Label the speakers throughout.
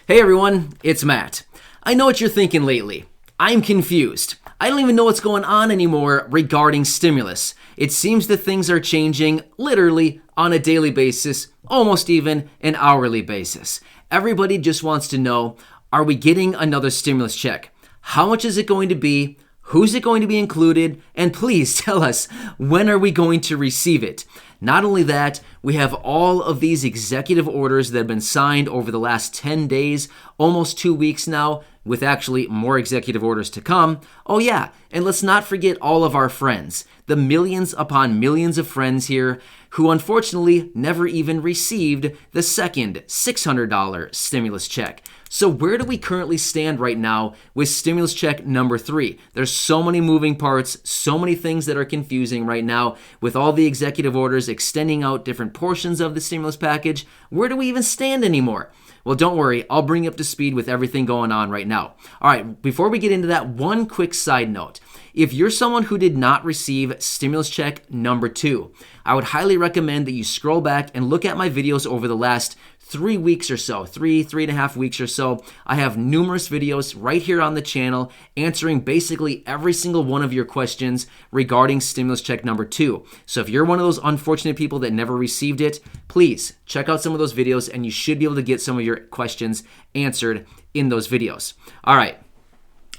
Speaker 1: Hey everyone, it's Matt. I know what you're thinking lately. I'm confused. I don't even know what's going on anymore regarding stimulus. It seems that things are changing literally on a daily basis, almost even an hourly basis. Everybody just wants to know, are we getting another stimulus check? How much is it going to be? Who's it going to be included? And please tell us, when are we going to receive it? Not only that, we have all of these executive orders that have been signed over the last 10 days, almost 2 weeks now, with actually more executive orders to come. Oh yeah, and let's not forget all of our friends, the millions upon millions of friends here who unfortunately never even received the second $600 stimulus check. So where do we currently stand right now with stimulus check number 3? There's so many moving parts, so many things that are confusing right now with all the executive orders extending out different portions of the stimulus package. Where do we even stand anymore? Well, don't worry, I'll bring you up to speed with everything going on right now. All right, before we get into that, one quick side note. If you're someone who did not receive stimulus check number 2, I would highly recommend that you scroll back and look at my videos over the last 3 weeks or so, three and a half weeks or so. I have numerous videos right here on the channel answering basically every single one of your questions regarding stimulus check number 2. So if you're one of those unfortunate people that never received it, please check out some of those videos and you should be able to get some of your questions answered in those videos. All right.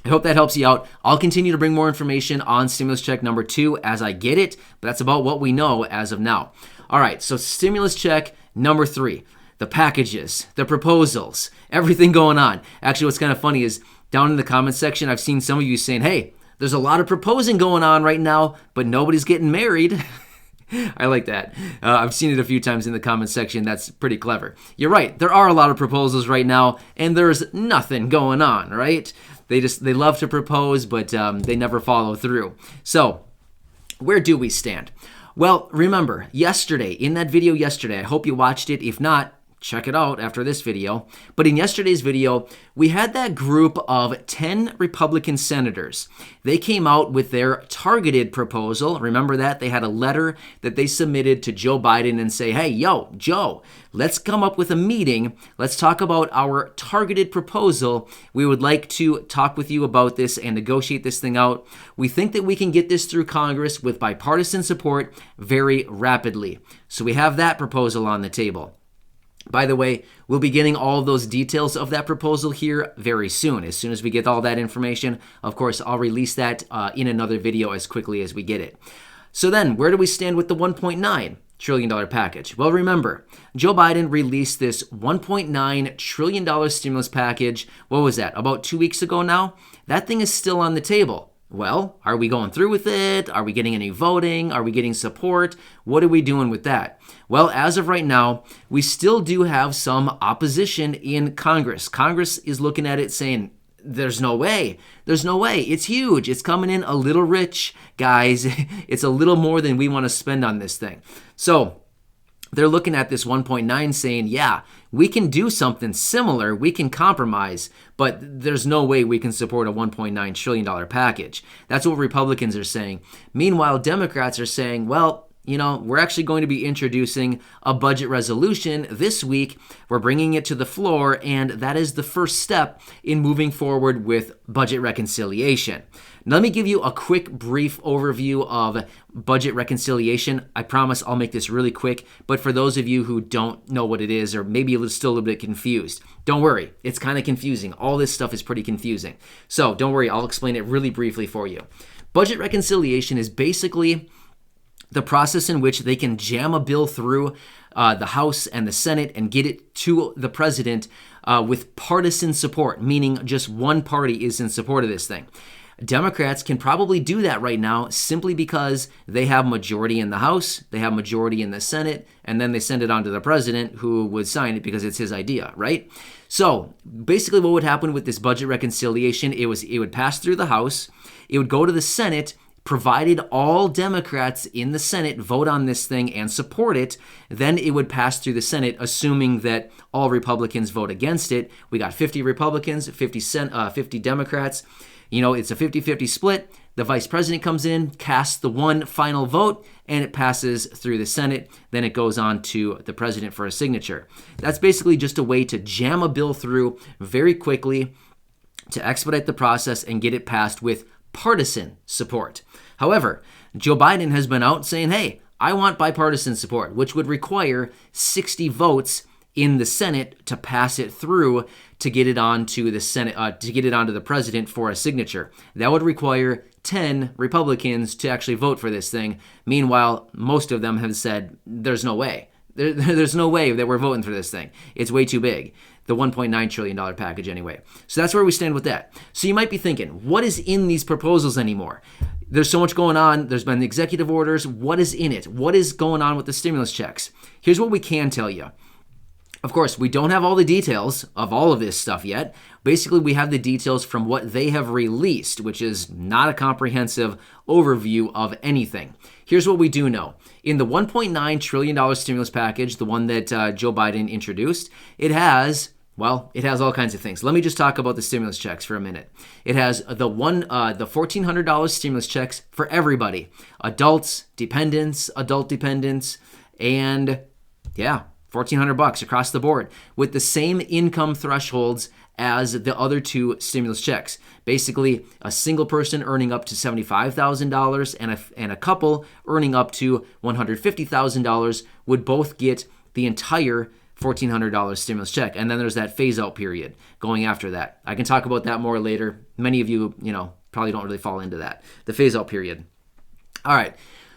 Speaker 1: I hope that helps you out. I'll continue to bring more information on stimulus check number 2 as I get it, but that's about what we know as of now. All right, so stimulus check number 3, the packages, the proposals, everything going on. Actually, what's kind of funny is down in the comment section, I've seen some of you saying, hey, there's a lot of proposing going on right now, but nobody's getting married. I like that. I've seen it a few times in the comment section. That's pretty clever. You're right. There are a lot of proposals right now, and there's nothing going on, right? They love to propose, but they never follow through. So where do we stand? Well, remember, yesterday, in that video yesterday, I hope you watched it. If not, check it out after this video. But in yesterday's video, we had that group of 10 Republican senators. They came out with their targeted proposal. Remember that? They had a letter that they submitted to Joe Biden and say, hey, yo, Joe, let's come up with a meeting. Let's talk about our targeted proposal. We would like to talk with you about this and negotiate this thing out. We think that we can get this through Congress with bipartisan support very rapidly. So we have that proposal on the table. By the way, we'll be getting all of those details of that proposal here very soon. As soon as we get all that information, of course, I'll release that in another video as quickly as we get it. So then, where do we stand with the $1.9 trillion package? Well, remember, Joe Biden released this $1.9 trillion stimulus package. What was that? About 2 weeks ago now? That thing is still on the table. Well, are we going through with it? Are we getting any voting? Are we getting support? What are we doing with that? Well, as of right now, we still do have some opposition in Congress. Congress is looking at it saying, there's no way. There's no way. It's huge. It's coming in a little rich, guys. It's a little more than we want to spend on this thing. So they're looking at this 1.9 saying, yeah, we can do something similar. We can compromise, but there's no way we can support a $1.9 trillion package. That's what Republicans are saying. Meanwhile, Democrats are saying, well, you know, we're actually going to be introducing a budget resolution this week. We're bringing it to the floor, and that is the first step in moving forward with budget reconciliation. Now, let me give you a quick, brief overview of budget reconciliation. I promise I'll make this really quick, but for those of you who don't know what it is or maybe still a little bit confused, don't worry. It's kind of confusing. All this stuff is pretty confusing. So don't worry. I'll explain it really briefly for you. Budget reconciliation is basically the process in which they can jam a bill through the House and the Senate and get it to the president with partisan support, meaning just one party is in support of this thing. Democrats can probably do that right now simply because they have majority in the House, they have majority in the Senate, and then they send it on to the president who would sign it because it's his idea, right? So basically what would happen with this budget reconciliation, it would pass through the House, it would go to the Senate. Provided all Democrats in the Senate vote on this thing and support it, then it would pass through the Senate, assuming that all Republicans vote against it. We got 50 Republicans, 50 Democrats. It's a 50-50 split. The vice president comes in, casts the one final vote, and it passes through the Senate. Then it goes on to the president for a signature. That's basically just a way to jam a bill through very quickly to expedite the process and get it passed with partisan support. However, Joe Biden has been out saying, hey, I want bipartisan support, which would require 60 votes in the Senate to pass it through to get it onto the Senate, to get it onto the president for a signature. That would require 10 Republicans to actually vote for this thing. Meanwhile, most of them have said, there's no way. There's no way that we're voting for this thing. It's way too big. The $1.9 trillion package anyway. So that's where we stand with that. So you might be thinking, what is in these proposals anymore? There's so much going on. There's been executive orders. What is in it? What is going on with the stimulus checks? Here's what we can tell you. Of course, we don't have all the details of all of this stuff yet. Basically, we have the details from what they have released, which is not a comprehensive overview of anything. Here's what we do know. In the $1.9 trillion stimulus package, the one that Joe Biden introduced, it has all kinds of things. Let me just talk about the stimulus checks for a minute. It has the $1,400 stimulus checks for everybody. Adults, dependents, adult dependents, and $1,400 across the board with the same income thresholds as the other two stimulus checks. Basically, a single person earning up to $75,000 and a couple earning up to $150,000 would both get the entire $1,400 stimulus check. And then there's that phase-out period going after that. I can talk about that more later. Many of you, probably don't really fall into that. The phase-out period. All right.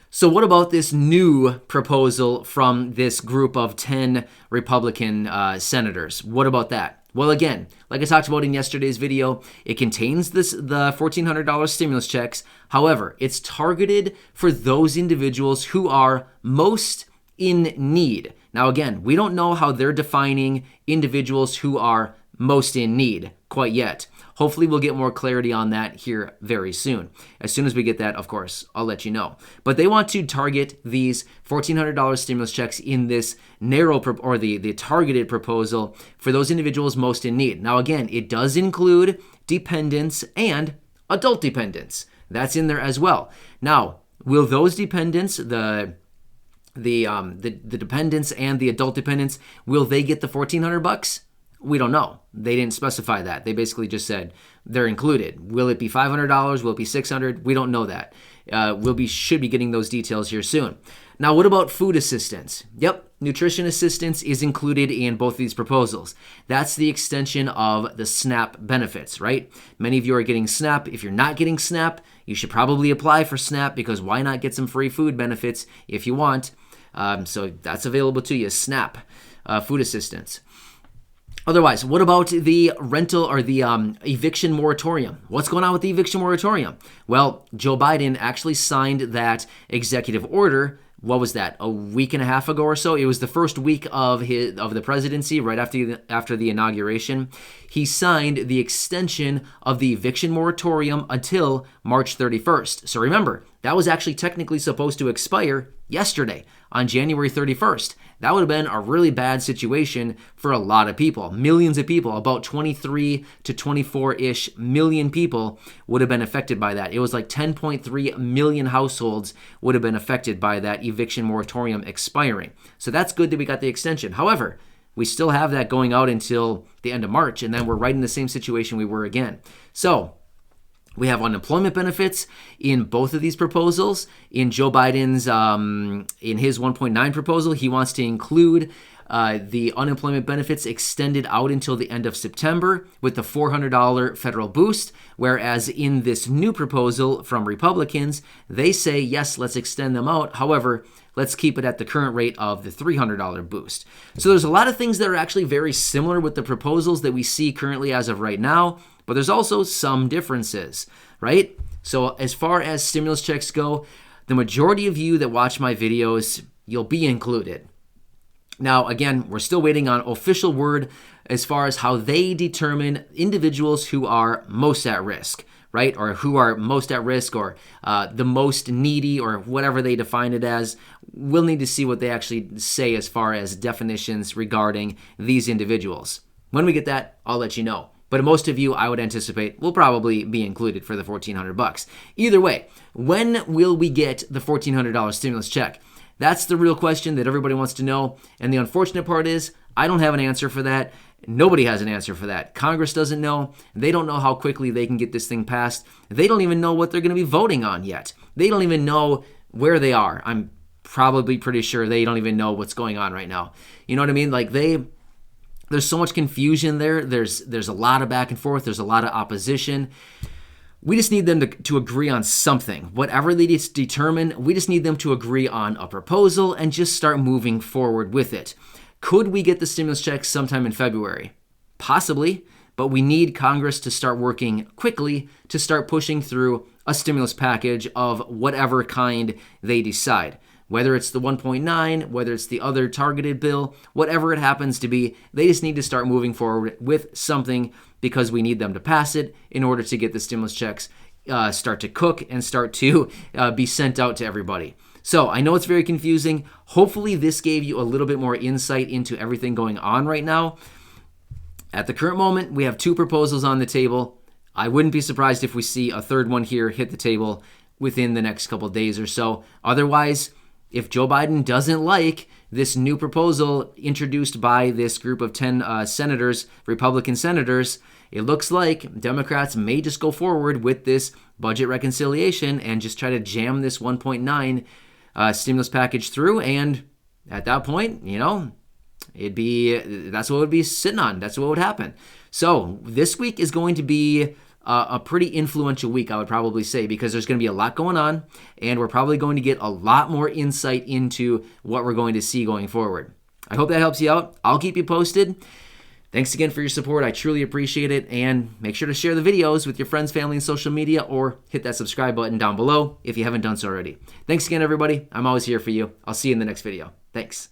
Speaker 1: So what about this new proposal from this group of 10 Republican senators? What about that? Well, again, like I talked about in yesterday's video, it contains the $1,400 stimulus checks. However, it's targeted for those individuals who are most in need. Now, again, we don't know how they're defining individuals who are most in need quite yet. Hopefully, we'll get more clarity on that here very soon. As soon as we get that, of course, I'll let you know. But they want to target these $1,400 stimulus checks in this narrow or the targeted proposal for those individuals most in need. Now, again, it does include dependents and adult dependents. That's in there as well. Now, will those dependents, the dependents and the adult dependents, will they get the $1,400? We don't know. They didn't specify that. They basically just said they're included. Will it be $500? Will it be $600? We don't know that. Should be getting those details here soon. Now, what about food assistance? Yep, nutrition assistance is included in both these proposals. That's the extension of the SNAP benefits, right? Many of you are getting SNAP. If you're not getting SNAP, you should probably apply for SNAP because why not get some free food benefits if you want? So that's available to you, SNAP, food assistance. Otherwise, what about the rental or the eviction moratorium? What's going on with the eviction moratorium? Well, Joe Biden actually signed that executive order. What was that? A week and a half ago or so? It was the first week of the presidency, right after the inauguration. He signed the extension of the eviction moratorium until March 31st. So remember, that was actually technically supposed to expire yesterday on January 31st. That would have been a really bad situation for a lot of people. Millions of people, about 23 to 24-ish million people would have been affected by that. It was like 10.3 million households would have been affected by that eviction moratorium expiring. So that's good that we got the extension. However, we still have that going out until the end of March, and then we're right in the same situation we were again. So we have unemployment benefits in both of these proposals. In Joe Biden's, in his 1.9 proposal, he wants to include the unemployment benefits extended out until the end of September with the $400 federal boost, whereas in this new proposal from Republicans, they say, yes, let's extend them out. However, let's keep it at the current rate of the $300 boost. So there's a lot of things that are actually very similar with the proposals that we see currently as of right now, but there's also some differences, right? So as far as stimulus checks go, the majority of you that watch my videos, you'll be included. Now, again, we're still waiting on official word as far as how they determine individuals who are most at risk, right? Or who are most at risk or the most needy or whatever they define it as. We'll need to see what they actually say as far as definitions regarding these individuals. When we get that, I'll let you know. but most of you, I would anticipate, will probably be included for the $1,400. Either way, when will we get the $1,400 stimulus check? That's the real question that everybody wants to know. And the unfortunate part is, I don't have an answer for that. Nobody has an answer for that. Congress doesn't know. They don't know how quickly they can get this thing passed. They don't even know what they're going to be voting on yet. They don't even know where they are. I'm probably pretty sure they don't even know what's going on right now. You know what I mean? Like there's so much confusion there. There's a lot of back and forth. There's a lot of opposition. We just need them to agree on something. Whatever they determine, we just need them to agree on a proposal and just start moving forward with it. Could we get the stimulus check sometime in February? Possibly, but we need Congress to start working quickly to start pushing through a stimulus package of whatever kind they decide. Whether it's the 1.9, whether it's the other targeted bill, whatever it happens to be, they just need to start moving forward with something because we need them to pass it in order to get the stimulus checks start to cook and start to be sent out to everybody. So I know it's very confusing. Hopefully this gave you a little bit more insight into everything going on right now. At the current moment, we have 2 proposals on the table. I wouldn't be surprised if we see a third one here hit the table within the next couple of days or so. Otherwise, if Joe Biden doesn't like this new proposal introduced by this group of 10 senators, Republican senators, it looks like Democrats may just go forward with this budget reconciliation and just try to jam this 1.9 stimulus package through. And at that point, that's what it would be sitting on. That's what would happen. So this week is going to be a pretty influential week, I would probably say, because there's going to be a lot going on, and we're probably going to get a lot more insight into what we're going to see going forward. I hope that helps you out. I'll keep you posted. Thanks again for your support. I truly appreciate it, and make sure to share the videos with your friends, family, and social media, or hit that subscribe button down below if you haven't done so already. Thanks again, everybody. I'm always here for you. I'll see you in the next video. Thanks.